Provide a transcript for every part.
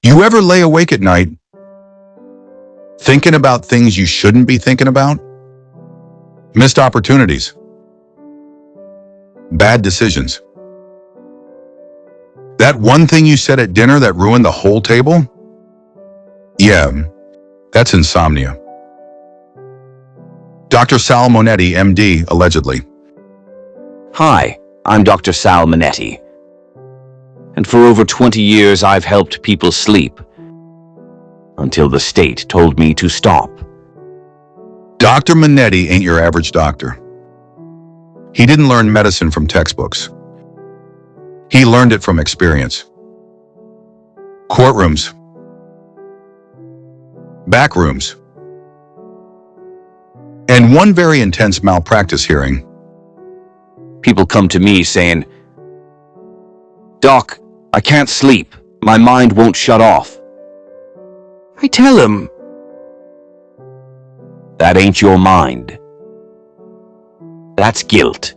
You ever lay awake at night thinking about things you shouldn't be thinking about? Missed opportunities, bad decisions. That one thing you said at dinner that ruined the whole table? Yeah, that's insomnia. Dr. Sal Monetti, MD, allegedly. Hi, I'm Dr. Sal Monetti. And for over 20 years, I've helped people sleep. Until the state told me to stop. Dr. Monetti ain't your average doctor. He didn't learn medicine from textbooks. He learned it from experience. Courtrooms. Back rooms. And one very intense malpractice hearing. People come to me saying, "Doc, I can't sleep. My mind won't shut off." I tell them, that ain't your mind. That's guilt.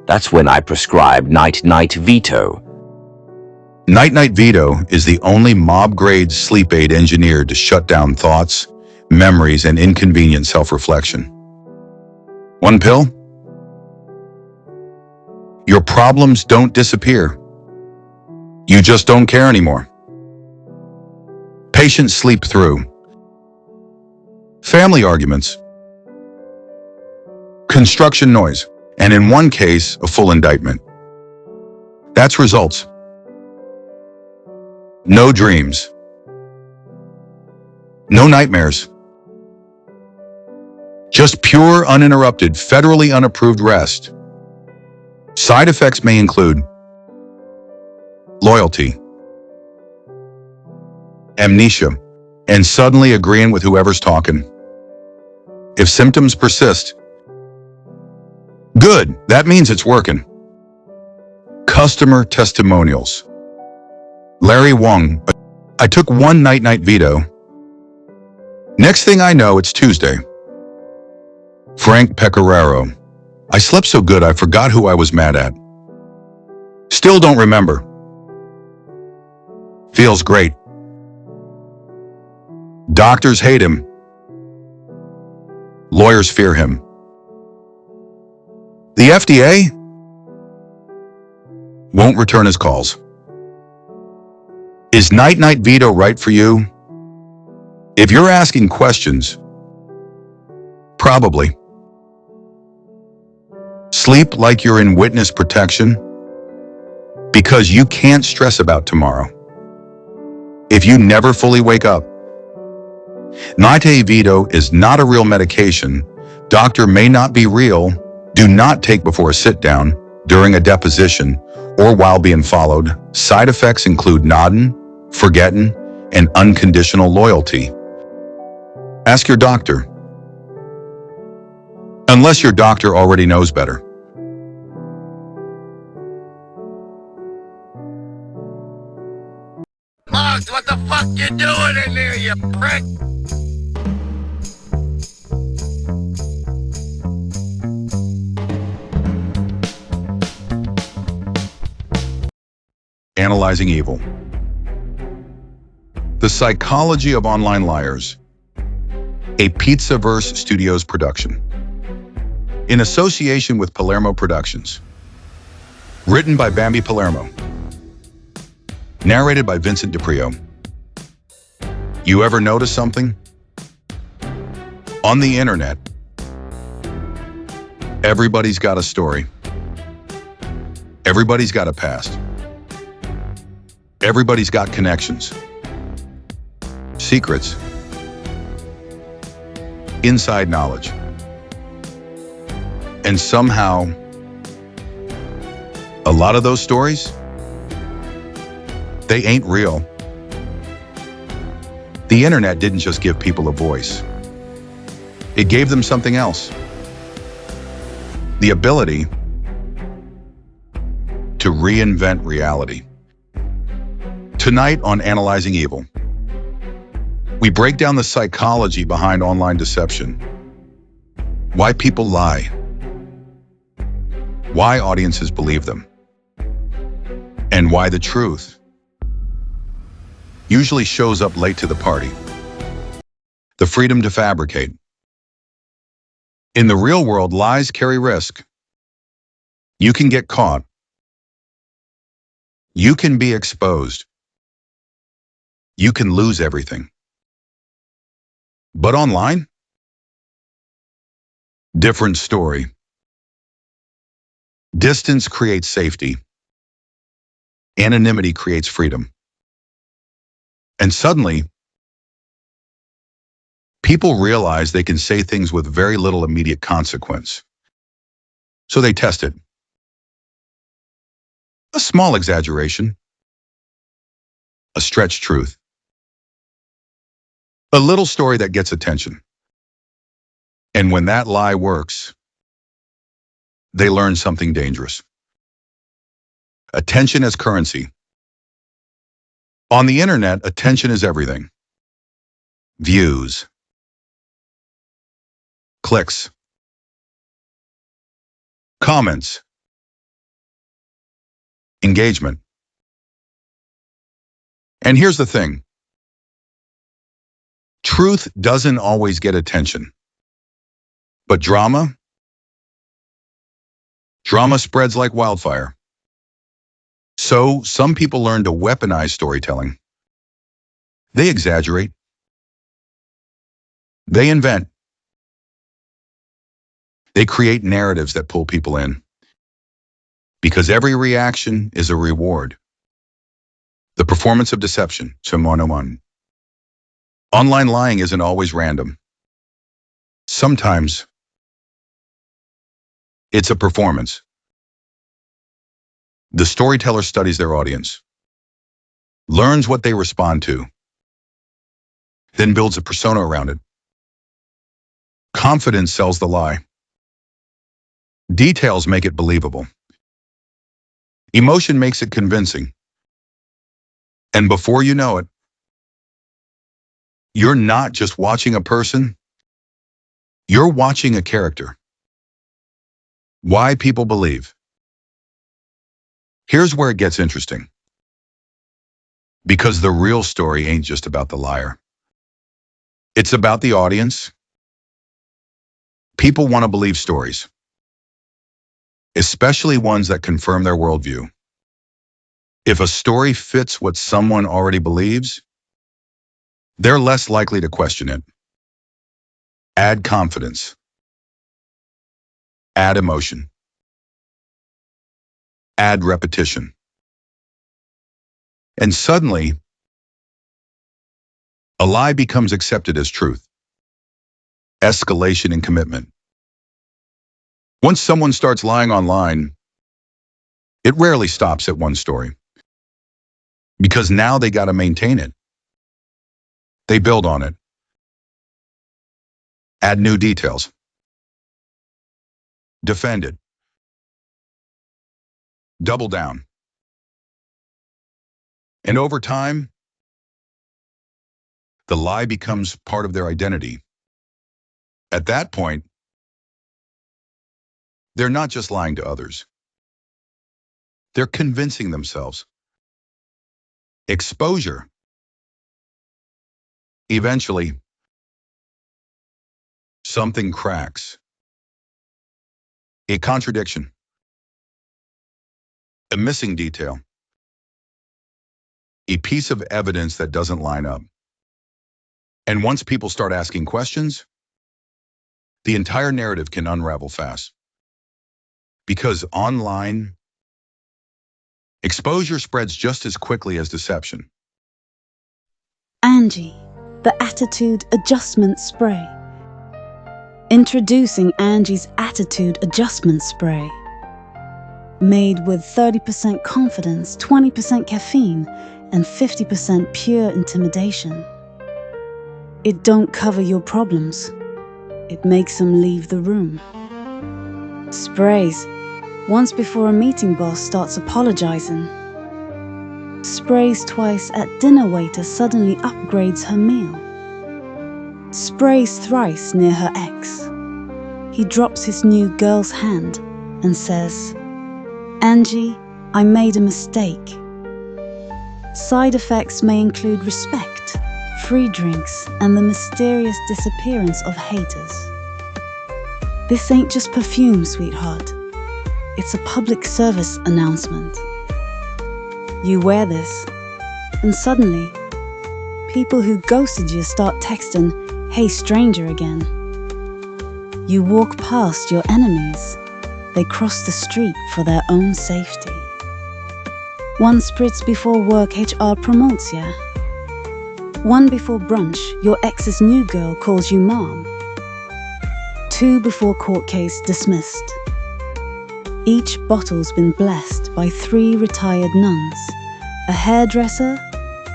That's when I prescribe night-night veto. Night-night veto is the only mob-grade sleep aid engineered to shut down thoughts, memories, and inconvenient self-reflection. One pill? Your problems don't disappear. You just don't care anymore. Patients sleep through family arguments, construction noise, and in one case, a full indictment. That's results. No dreams. No nightmares. Just pure, uninterrupted, federally unapproved rest. Side effects may include loyalty, amnesia, and suddenly agreeing with whoever's talking. If symptoms persist, good, that means it's working. Customer testimonials. Larry Wong, I took one night-night veto. Next thing I know, it's Tuesday. Frank Pecoraro, I slept so good I forgot who I was mad at. Still don't remember. Feels great. Doctors hate him. Lawyers fear him. The FDA won't return his calls. Is night-night veto right for you? If you're asking questions, probably. Sleep like you're in witness protection because you can't stress about tomorrow. If you never fully wake up, night-night veto is not a real medication. Doctor may not be real. Do not take before a sit-down, during a deposition, or while being followed. Side effects include nodding, forgetting, and unconditional loyalty. Ask your doctor. Unless your doctor already knows better. Mugs, what the fuck you doing in there, you prick? Analyzing Evil. The Psychology of Online Liars. A Pizzaverse Studios production. In association with Palermo Productions. Written by Bambi Palermo. Narrated by Vincent DiPrio. You ever notice something? On the internet, everybody's got a story. Everybody's got a past. Everybody's got connections, secrets, inside knowledge. And somehow, a lot of those stories, they ain't real. The internet didn't just give people a voice. It gave them something else. The ability to reinvent reality. Tonight on Analyzing Evil, we break down the psychology behind online deception, why people lie, why audiences believe them, and why the truth usually shows up late to the party. The freedom to fabricate. In the real world, lies carry risk. You can get caught. You can be exposed. You can lose everything. But online? Different story. Distance creates safety. Anonymity creates freedom. And suddenly, people realize they can say things with very little immediate consequence. So they test it. A small exaggeration. A stretched truth. A little story that gets attention. And when that lie works, they learn something dangerous. Attention as currency. On the internet, attention is everything. Views. Clicks. Comments. Engagement. And here's the thing. Truth doesn't always get attention. But drama spreads like wildfire. So some people learn to weaponize storytelling. They exaggerate. They invent. They create narratives that pull people in. Because every reaction is a reward. The performance of deception, Simonomon. Online lying isn't always random. Sometimes it's a performance. The storyteller studies their audience, learns what they respond to, then builds a persona around it. Confidence sells the lie. Details make it believable. Emotion makes it convincing. And before you know it, you're not just watching a person, you're watching a character. Why people believe. Here's where it gets interesting. Because the real story ain't just about the liar. It's about the audience. People want to believe stories, especially ones that confirm their worldview. If a story fits what someone already believes, they're less likely to question it. Add confidence. Add emotion. Add repetition. And suddenly, a lie becomes accepted as truth. Escalation in commitment. Once someone starts lying online, it rarely stops at one story. Because now they got to maintain it. They build on it. Add new details. Defend it. Double down. And over time, the lie becomes part of their identity. At that point, they're not just lying to others. They're convincing themselves. Exposure. Eventually, something cracks. A contradiction. A missing detail. A piece of evidence that doesn't line up. And once people start asking questions, the entire narrative can unravel fast. Because online, exposure spreads just as quickly as deception. Angie, the Attitude Adjustment Spray. Introducing Angie's Attitude Adjustment Spray. Made with 30% confidence, 20% caffeine, and 50% pure intimidation. It don't cover your problems. It makes them leave the room. Sprays. Once before a meeting boss starts apologizing. Sprays twice at dinner waiter suddenly upgrades her meal. Sprays thrice near her ex. He drops his new girl's hand and says, "Angie, I made a mistake." Side effects may include respect, free drinks, and the mysterious disappearance of haters. This ain't just perfume, sweetheart. It's a public service announcement. You wear this, and suddenly, people who ghosted you start texting, "Hey stranger," again. You walk past your enemies. They cross the street for their own safety. One spritz before work, HR promotes ya. One before brunch, your ex's new girl calls you mom. Two before court case dismissed. Each bottle's been blessed by 3 retired nuns, a hairdresser,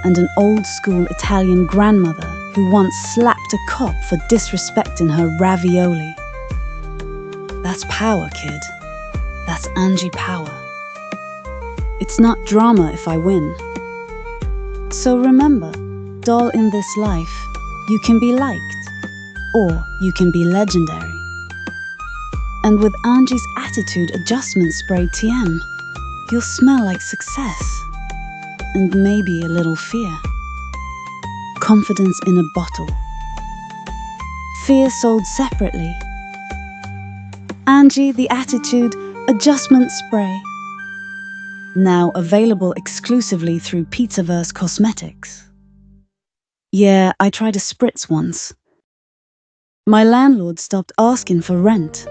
and an old-school Italian grandmother who once slapped a cop for disrespecting her ravioli. That's power, kid. That's Angie power. It's not drama if I win. So remember, doll, in this life, you can be liked, or you can be legendary. And with Angie's Attitude Adjustment Spray TM, you'll smell like success, and maybe a little fear. Confidence in a bottle. Fear sold separately. Angie the Attitude Adjustment Spray. Now available exclusively through Pizzaverse Cosmetics. Yeah, I tried a spritz once. My landlord stopped asking for rent.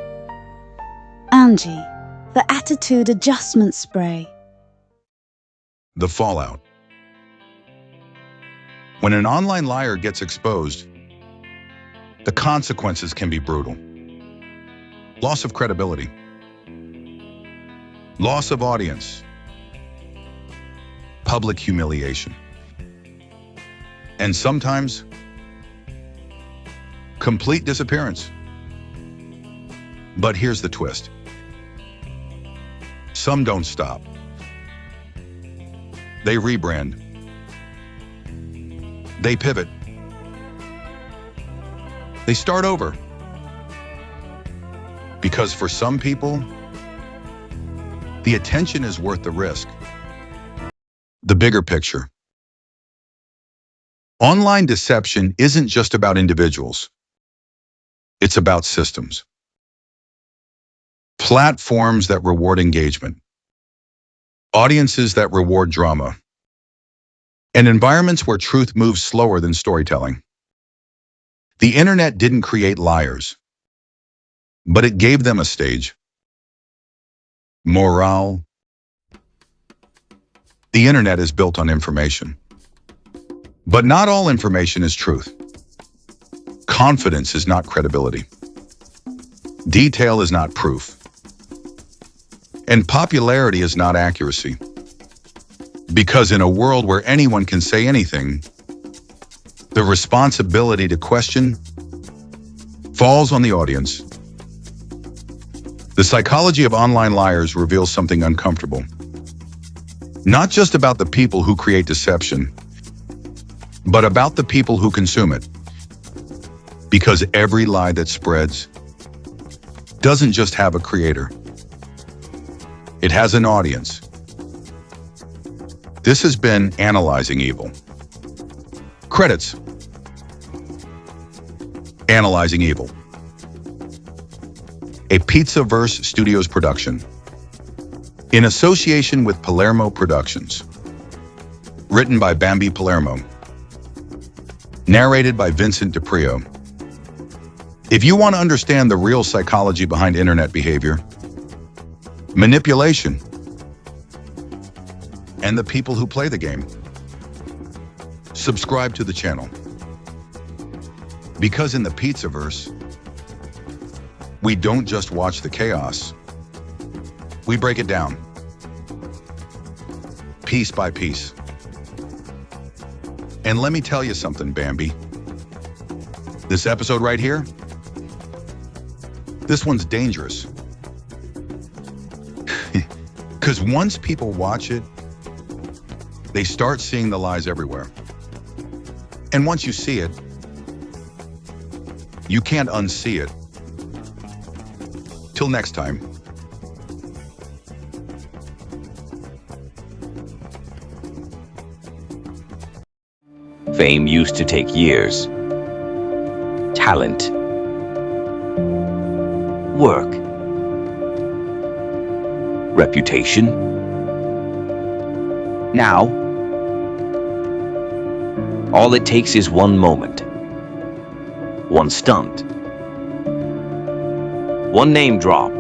Angie, the Attitude Adjustment Spray. The fallout. When an online liar gets exposed, the consequences can be brutal. Loss of credibility. Loss of audience. Public humiliation. And sometimes, complete disappearance. But here's the twist. Some don't stop. They rebrand. They pivot. They start over. Because for some people, the attention is worth the risk. The bigger picture. Online deception isn't just about individuals. It's about systems. Platforms that reward engagement. Audiences that reward drama. And environments where truth moves slower than storytelling. The internet didn't create liars, but it gave them a stage. Morale. The internet is built on information. But not all information is truth. Confidence is not credibility. Detail is not proof. And popularity is not accuracy. Because in a world where anyone can say anything, the responsibility to question falls on the audience. The psychology of online liars reveals something uncomfortable. Not just about the people who create deception, but about the people who consume it. Because every lie that spreads doesn't just have a creator. It has an audience. This has been Analyzing Evil. Credits. Analyzing Evil. A Pizzaverse Studios production. In association with Palermo Productions. Written by Bambi Palermo. Narrated by Vincent DiPrio. If you want to understand the real psychology behind internet behavior, manipulation, and the people who play the game, subscribe to the channel. Because in the Pizzaverse, we don't just watch the chaos, we break it down, piece by piece. And let me tell you something, Bambi. This episode right here, this one's dangerous. Because once people watch it, they start seeing the lies everywhere. And once you see it, you can't unsee it. Till next time. Fame used to take years. Talent. Work. Reputation. Now, all it takes is one moment. One stunt. One name drop.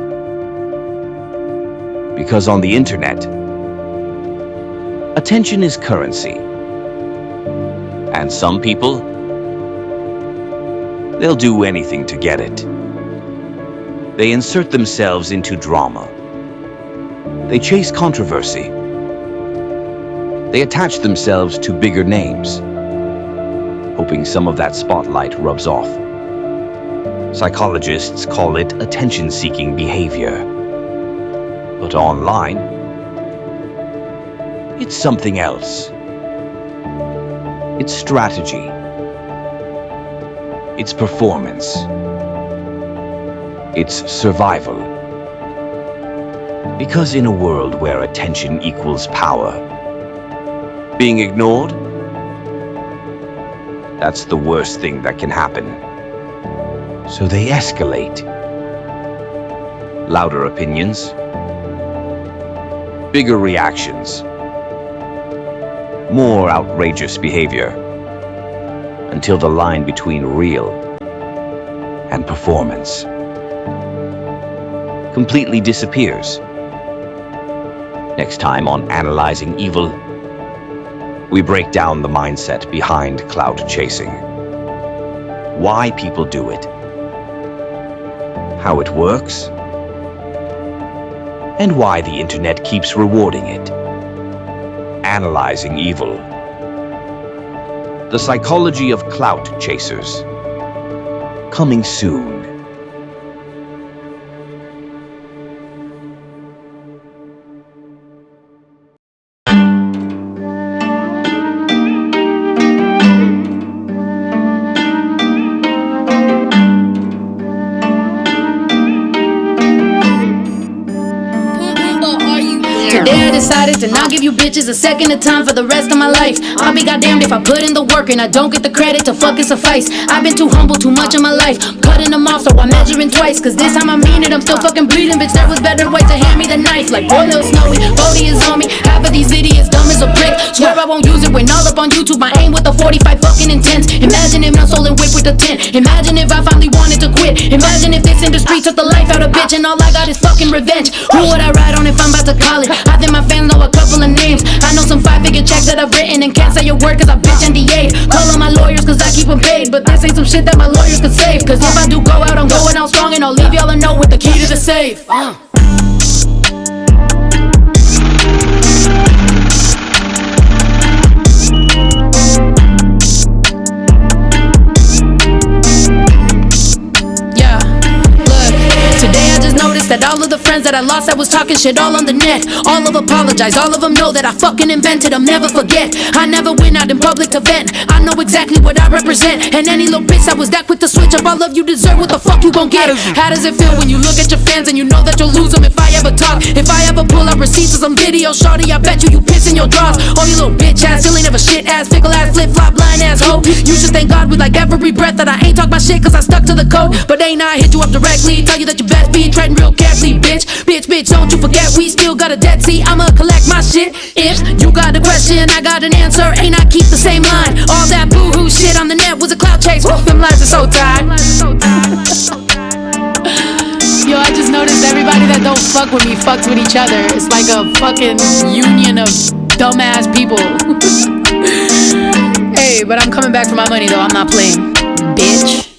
Because on the internet, attention is currency. And some people, they'll do anything to get it. They insert themselves into drama. They chase controversy. They attach themselves to bigger names, hoping some of that spotlight rubs off. Psychologists call it attention-seeking behavior. But online, it's something else. It's strategy. It's performance. It's survival. Because in a world where attention equals power, being ignored, that's the worst thing that can happen. So they escalate. Louder opinions, bigger reactions, more outrageous behavior, until the line between real and performance completely disappears. Next time on Analyzing Evil, we break down the mindset behind clout chasing. Why people do it, how it works, and why the internet keeps rewarding it. Analyzing Evil. The psychology of clout chasers. Coming soon. Today I decided to not give you bitches a second of time for the rest of my life. I'll be goddamned if I put in the work and I don't get the credit to fucking suffice. I've been too humble too much in my life, cutting them off so I'm measuring twice. Cause this time I mean it, I'm still fucking bleeding. Bitch, there was better way to hand me the knife. Like poor little Snowy, Bodie is on me. Half of these idiots dumb as a brick. Swear I won't use it when all up on YouTube. My aim with the 45 fucking intense. Imagine if not stolen whip with the 10. Imagine if I finally wanted to quit. Imagine if this industry took the life out of bitch and all I got is fucking revenge. Who would I ride on if I'm about to call it? I think my fans know a couple of names. I know some 5-figure checks that I've written and can't say a word cause I bitch NDA'd. Call on my lawyers cause I keep them paid. But this ain't some shit that my lawyers could save. Cause if I do go out, I'm going out strong. And I'll leave y'all a note with the key to the safe. That all of the friends that I lost, I was talking shit all on the net. All of apologize, all of them know that I fucking invented, I'll never forget. I never went out in public to vent. I know exactly what I represent. And any little bitch that was that quick to switch up, all of you deserve what the fuck you gon' get. How does it feel when you look at your fans and you know that you'll lose them if I ever talk? If I ever pull out receipts or some video, shorty, I bet you piss in your drawers. Oh, you little bitch ass, silly never shit ass, fickle ass, flip flop, blind ass hoe. You should thank God with like every breath that I ain't talk my shit cause I stuck to the code. But ain't I hit you up directly, tell you that you best be treading real carefully, bitch. Bitch, don't you forget we still got a debt. See, I'ma collect my shit. If you got a question, I got an answer. Ain't I keep the same line? All that boo-hoo shit on the net was a clout chase. Them lies are so tired. Yo, I just noticed everybody that don't fuck with me fucks with each other. It's like a fucking union of dumbass people. Hey, but I'm coming back for my money though, I'm not playing, bitch.